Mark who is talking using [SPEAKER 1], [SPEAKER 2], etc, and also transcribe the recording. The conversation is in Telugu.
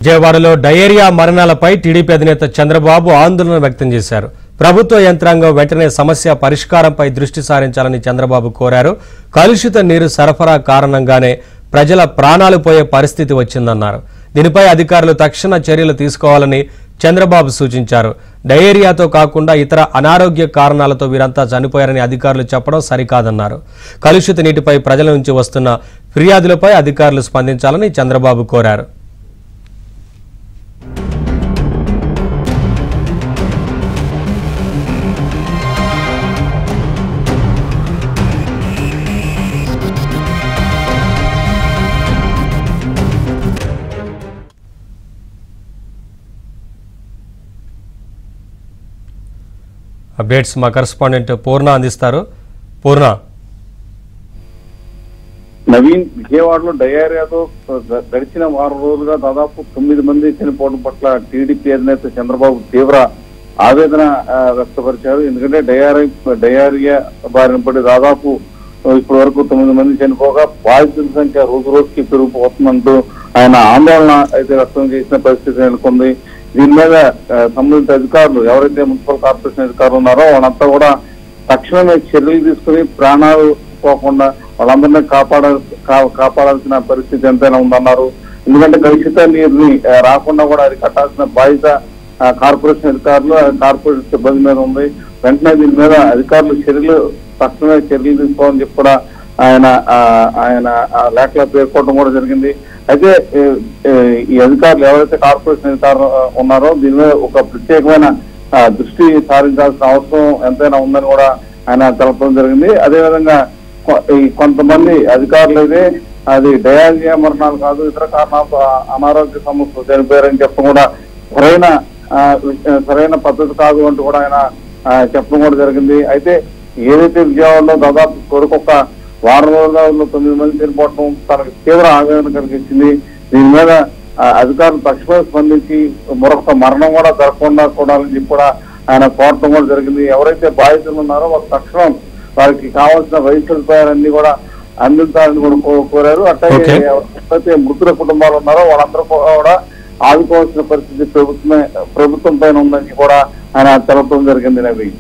[SPEAKER 1] విజయవాడలో డయేరియా మరణాలపై టీడీపీ అధినేత చంద్రబాబు ఆందోళన వ్యక్తం చేశారు. ప్రభుత్వ యంత్రాంగం వెంటనే సమస్య పరిష్కారంపై దృష్టి సారించాలని చంద్రబాబు కోరారు. కలుషిత నీరు సరఫరా కారణంగానే ప్రజల ప్రాణాలు పోయే పరిస్థితి వచ్చిందన్నారు. దీనిపై అధికారులు తక్షణ చర్యలు తీసుకోవాలని చంద్రబాబు సూచించారు. డయేరియాతో కాకుండా ఇతర అనారోగ్య కారణాలతో వీరంతా చనిపోయారని అధికారులు చెప్పడం సరికాదన్నారు. కలుషిత నీటిపై ప్రజల నుంచి వస్తున్న ఫిర్యాదులపై అధికారులు స్పందించాలని చంద్రబాబు కోరారు. అప్డేట్స్ మా కరెస్పాండెంట్ పూర్ణ అందిస్తారు. పూర్ణ.
[SPEAKER 2] నవీన్, విజయవాడలో డయేరియాతో గడిచిన వారం రోజులుగా దాదాపు 9 మంది చనిపోవడం పట్ల టీడీపీ అధినేత చంద్రబాబు తీవ్ర ఆవేదన వ్యక్తపరిచారు. ఎందుకంటే డయేరియా బారిన పడి దాదాపు ఇప్పటి వరకు 9 మంది చనిపోగా బాధితుల సంఖ్య రోజు రోజుకి పెరిగిపోతుందంటూ ఆయన ఆందోళన అయితే వ్యక్తం చేసిన పరిస్థితి నెలకొంది. దీని మీద సంబంధిత అధికారులు ఎవరైతే మున్సిపల్ కార్పొరేషన్ అధికారులు ఉన్నారో వాళ్ళంతా కూడా తక్షణమే చర్యలు తీసుకుని ప్రాణాలు పోకుండా వాళ్ళందరినీ కాపాడాల్సిన పరిస్థితి ఎంతైనా ఉందన్నారు. ఎందుకంటే కలుషిత నీరుని రాకుండా కూడా అది కట్టాల్సిన బాధ్యత కార్పొరేషన్ అధికారులు కార్పొరేషన్ సిబ్బంది మీద ఉంది. వెంటనే దీని మీద అధికారులు తక్షణమే చర్యలు తీసుకోవాలని చెప్పి కూడా ఆయన లేఖలో పేర్కోవడం కూడా జరిగింది. అయితే ఈ అధికారులు ఎవరైతే కార్పొరేషన్ అధికారులు ఉన్నారో దీని మీద ఒక ప్రత్యేకమైన దృష్టి సారించాల్సిన అవసరం ఎంతైనా ఉందని కూడా ఆయన తెలపడం జరిగింది. అదేవిధంగా కొంతమంది అధికారులు అయితే అది డయేరియా మరణాలు కాదు, ఇతర కారణాలతో అనారోగ్య సమస్యలు చనిపోయారని చెప్పడం కూడా సరైన పద్ధతి కాదు అంటూ కూడా ఆయన చెప్పడం కూడా జరిగింది. అయితే ఏదైతే విజయవాడలో దాదాపు కొరకొక వారం రోజుల్లో 9 మంది చనిపోవడం తనకు తీవ్ర ఆవేదన కలిగించింది. దీని మీద అధికారులు తక్షణమే స్పందించి మరొక మరణం కూడా జరగకుండా చూడాలని చెప్పి కూడా ఆయన కోరటం కూడా జరిగింది. ఎవరైతే బాధితులు ఉన్నారో వాళ్ళు తక్షణం వారికి కావాల్సిన వైద్య సదుపాయాలన్నీ కూడా అందించాలని కూడా కోరారు. అట్లాగే ఎవరైతే మృతుల కుటుంబాలు ఉన్నారో వాళ్ళందరూ కూడా ఆదుకోవాల్సిన పరిస్థితి ప్రభుత్వం పైన ఉందని కూడా ఆయన తెలపడం జరిగింది. నవీన్.